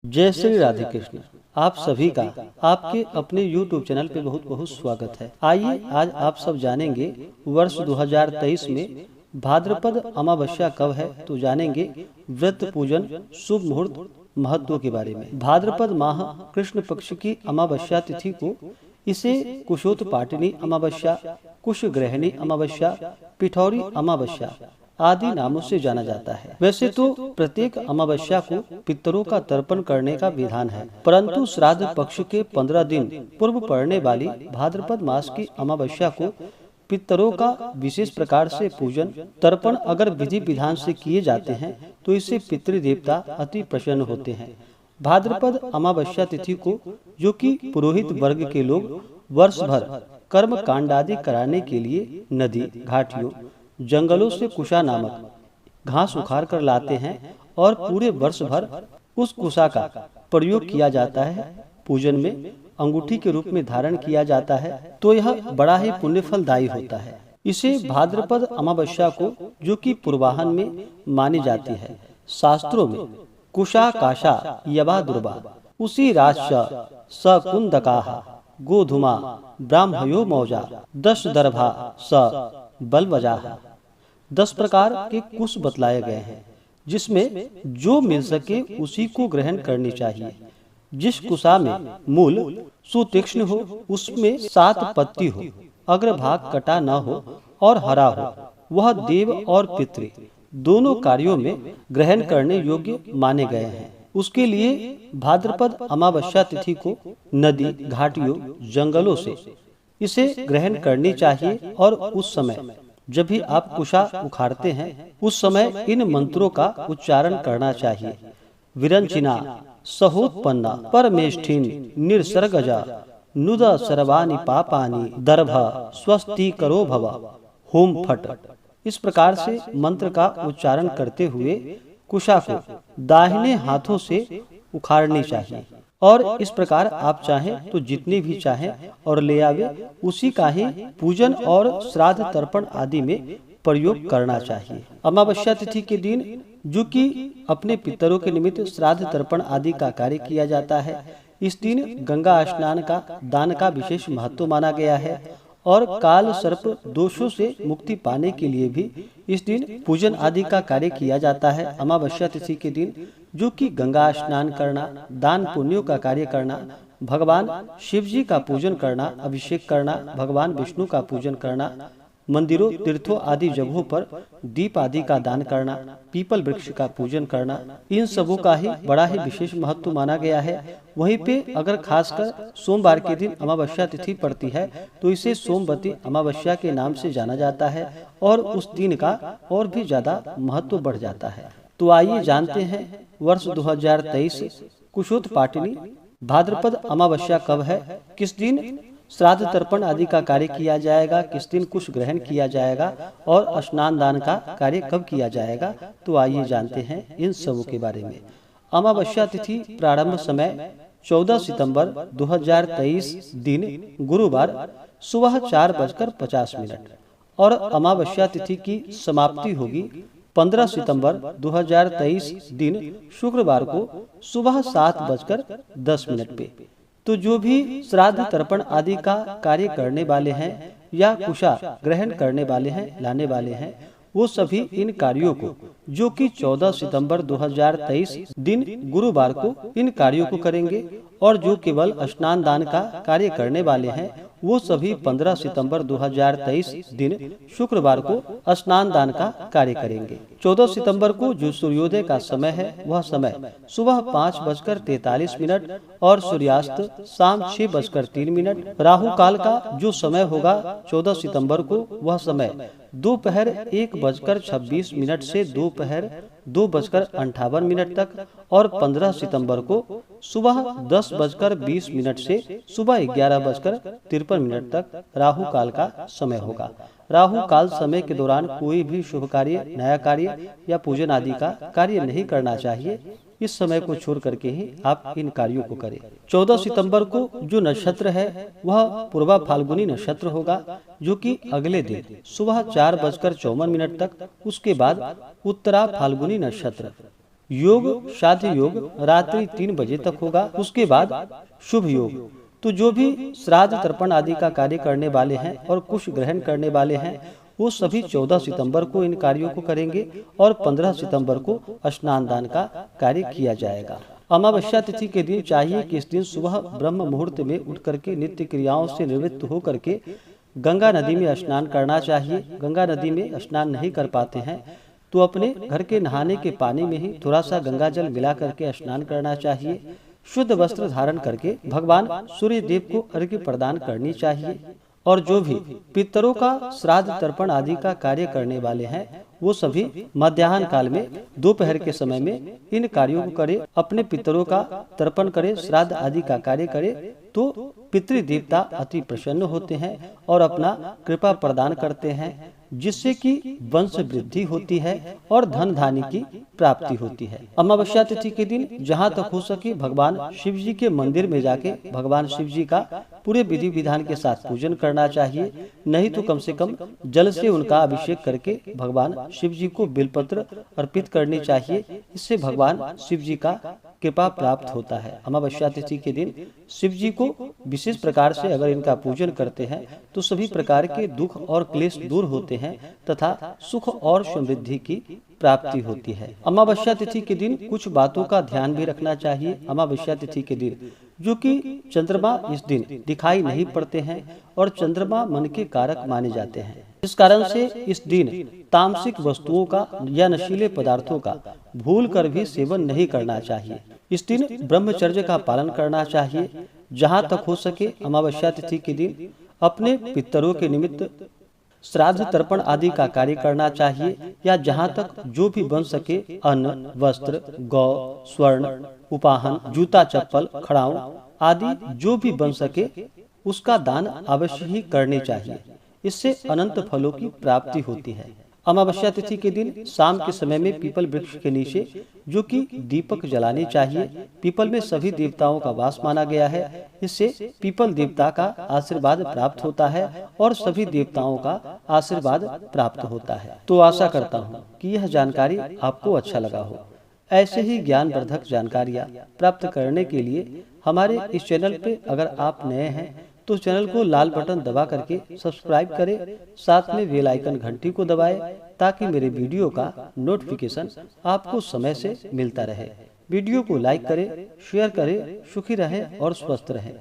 जय श्री राधे कृष्ण। आप सभी का आपके अपने YouTube चैनल पे बहुत बहुत स्वागत है। आइए आज आप सब जानेंगे वर्ष 2023 में भाद्रपद अमावस्या कब है, तो जानेंगे व्रत पूजन शुभ मुहूर्त महत्व के बारे में। भाद्रपद माह कृष्ण पक्ष की अमावस्या तिथि को इसे कुशोत्पाटिनी अमावस्या, कुशग्रहणी अमावस्या, पिठौरी अमावस्या आदि नामों से जाना जाता है। वैसे तो प्रत्येक अमावस्या को पितरों का तर्पण करने का विधान है, परंतु श्राद्ध पक्ष के 15 दिन पूर्व पड़ने वाली भाद्रपद मास की अमावस्या को पितरों का विशेष प्रकार से पूजन तर्पण अगर विधि विधान से किए जाते हैं तो इससे पितृदेवता अति प्रसन्न होते हैं। भाद्रपद अमावस्या तिथि को जो कि पुरोहित वर्ग के लोग वर्ष भर कर्म कांड आदि कराने के लिए नदी, घाटियों, जंगलों से कुशा नामक घास उखाड़ कर लाते हैं और पूरे वर्ष भर उस कुशा का प्रयोग किया जाता है। पूजन में अंगूठी के रूप में धारण किया जाता है, तो यह बड़ा ही पुण्य फलदायी होता है। इसे भाद्रपद अमावस्या को जो कि पूर्वाहन में मानी जाती है, शास्त्रों में कुशा काशा यवा दुर्वा उसी राज सकुंदकाः गोधुमा ब्राह्मयो मौजा दश दर्भा स बलवजाह 10 प्रकार के कुश बतलाए गए हैं, जिसमें जो मिल सके उसी को ग्रहण करनी चाहिए। जिस कुशा में मूल सुतीक्ष्ण हो, उसमें 7 पत्ती हो, अग्रभाग कटा न हो और हरा हो, वह देव और पितृ दोनों कार्यों में ग्रहण करने योग्य माने गए हैं। उसके लिए भाद्रपद अमावस्या तिथि को नदी, घाटियों, जंगलों से इसे ग्रहण करनी चाहिए और उस समय जब भी आप कुशा उखाड़ते हैं उस समय इन मंत्रों का उच्चारण करना चाहिए। विरंचिना सहोत्पन्ना परमेष्ठिन निर्सर्गजा नुद सर्वाणि पापानि दर्भ स्वस्ति करो भव होम फट। इस प्रकार से मंत्र का उच्चारण करते हुए कुशा को दाहिने हाथों से उखाड़नी चाहिए और इस प्रकार आप चाहें तो जितने भी चाहें और ले आवे उसी का ही पूजन और श्राद्ध तर्पण आदि में प्रयोग करना चाहिए। अमावस्या तिथि के दिन जो कि अपने पितरों के निमित्त श्राद्ध तर्पण आदि का कार्य किया जाता है, इस दिन गंगा स्नान का दान का विशेष महत्व माना गया है और काल सर्प दोषों से मुक्ति पाने के लिए भी इस दिन पूजन आदि का कार्य किया जाता है। अमावस्या तिथि के दिन जो कि गंगा स्नान करना, दान पुण्यों का कार्य करना, भगवान शिव जी का पूजन करना, अभिषेक करना, भगवान विष्णु का पूजन करना, मंदिरों, तीर्थों आदि जगहों पर दीप आदि का दान करना, पीपल वृक्ष का पूजन करना, इन सबों का ही बड़ा ही विशेष महत्व माना गया है। वहीं पे अगर खासकर सोमवार के दिन अमावस्या तिथि पड़ती है तो इसे सोमवती अमावस्या के नाम से जाना जाता है और उस दिन का और भी ज्यादा महत्व बढ़ जाता है। तो आइए जानते हैं वर्ष 2023 कुशोत्पाटिनी भाद्रपद अमावस्या कब है, किस दिन श्राद्ध तर्पण आदि का कार्य किया जाएगा, किस दिन कुश ग्रहण किया जाएगा और स्नान दान का कार्य कब किया जाएगा। तो आइए जानते हैं इन सबों के बारे में। अमावस्या तिथि प्रारंभ समय 14 सितंबर 2023 दिन गुरुवार सुबह 4:50 और अमावस्या तिथि की समाप्ति होगी 15 सितंबर 2023 दिन शुक्रवार को सुबह 7:10 पे। तो जो भी श्राद्ध तर्पण आदि का कार्य करने वाले हैं या कुशा ग्रहण करने वाले हैं, लाने वाले हैं, वो सभी इन कार्यों को जो कि 14 सितंबर 2023 दिन गुरुवार को इन कार्यों को करेंगे और जो केवल स्नान दान का कार्य करने वाले हैं वो सभी 15 सितंबर 2023 दिन शुक्रवार को स्नान दान का कार्य करेंगे। 14 सितंबर को जो सूर्योदय का समय है वह समय सुबह 5:43 और सूर्यास्त शाम 6:03। राहु काल का जो समय होगा 14 सितंबर को वह समय दोपहर 1:26 से दोपहर 2:58 तक और 15 सितंबर को सुबह 10:20 से सुबह 11:53 तक राहु काल का समय होगा। राहु काल समय के दौरान कोई भी शुभ कार्य, नया कार्य या पूजन आदि का कार्य नहीं करना चाहिए। इस समय को छोड़ करके ही आप इन कार्यों को करें। 14 सितंबर को जो नक्षत्र है वह पूर्वा फाल्गुनी नक्षत्र होगा, जो कि अगले दिन सुबह 4:54 तक, उसके बाद उत्तरा फाल्गुनी नक्षत्र योग श्राद्ध योग रात्रि 3 बजे तक होगा। उसके बाद शुभ योग। तो जो भी श्राद्ध तर्पण आदि का कार्य करने वाले हैं और कुश ग्रहण करने वाले हैं वो सभी 14 सितंबर को इन कार्यों को करेंगे और 15 सितंबर को स्नान दान का कार्य किया जाएगा। अमावस्या तिथि के दिन चाहिए कि इस दिन सुबह ब्रह्म मुहूर्त में उठ करके नित्य क्रियाओं से निवृत्त हो करके गंगा नदी में स्नान करना चाहिए। गंगा नदी में स्नान नहीं कर पाते हैं तो अपने घर के नहाने के पानी में ही थोड़ा सा गंगा जल मिला करके स्नान करना चाहिए। शुद्ध वस्त्र धारण करके भगवान सूर्य देव को अर्घ्य प्रदान करनी चाहिए। और जो भी पितरों का श्राद्ध तर्पण आदि का कार्य करने वाले हैं वो सभी मध्याह्न काल में दोपहर के समय में इन कार्यों को करे, अपने पितरों का तर्पण करे, श्राद्ध आदि का कार्य करे तो पितृदेवता अति प्रसन्न होते हैं और अपना कृपा प्रदान करते हैं, जिससे कि वंश वृद्धि होती है और धन धान्य की प्राप्ति होती है। अमावस्या तिथि के दिन जहाँ तक हो सके भगवान शिव जी के मंदिर में जाके भगवान शिव जी का पूरे विधि विधान के साथ पूजन करना चाहिए। नहीं तो कम से कम जल से उनका अभिषेक करके भगवान शिव जी को बिलपत्र अर्पित करनी चाहिए। इससे भगवान शिव जी का कृपा प्राप्त होता है। अमावस्या तिथि के दिन शिव जी को विशेष प्रकार से अगर इनका पूजन करते हैं तो सभी प्रकार के दुख और क्लेश दूर होते हैं तथा सुख और समृद्धि की प्राप्ति होती है। अमावस्या तिथि के दिन कुछ बातों का ध्यान भी रखना चाहिए। अमावस्या तिथि के दिन जो कि चंद्रमा इस दिन दिखाई नहीं पड़ते हैं और चंद्रमा मन के कारक माने जाते हैं। इस कारण से इस दिन तामसिक वस्तुओं का या नशीले पदार्थों का भूल कर भी सेवन नहीं करना चाहिए। इस दिन ब्रह्मचर्य का पालन करना चाहिए। जहाँ तक हो सके अमावस्या तिथि के दिन अपने पितरों के निमित्त श्राद्ध तर्पण आदि का कार्य करना चाहिए या जहाँ तक जो भी बन सके अन्न, वस्त्र, गौ, स्वर्ण, उपाहन, जूता, चप्पल, खड़ाऊ आदि जो भी बन सके उसका दान अवश्य ही करने चाहिए। इससे अनंत फलों की प्राप्ति होती है। अमावस्या तिथि के दिन शाम के समय में पीपल वृक्ष के नीचे जो कि दीपक जलाने चाहिए। पीपल में सभी देवताओं का वास माना गया है। इससे पीपल देवता का आशीर्वाद प्राप्त होता है और सभी देवताओं का आशीर्वाद प्राप्त होता है। तो आशा करता हूँ कि यह जानकारी आपको अच्छा लगा हो। ऐसे ही ज्ञानवर्धक जानकारियाँ प्राप्त करने के लिए हमारे इस चैनल पे अगर आप नए हैं तो चैनल को लाल बटन दबा करके सब्सक्राइब करें, साथ में बेल आइकन घंटी को दबाएं ताकि मेरे वीडियो का नोटिफिकेशन आपको समय से मिलता रहे। वीडियो को लाइक करें, शेयर करें। सुखी रहें और स्वस्थ रहें।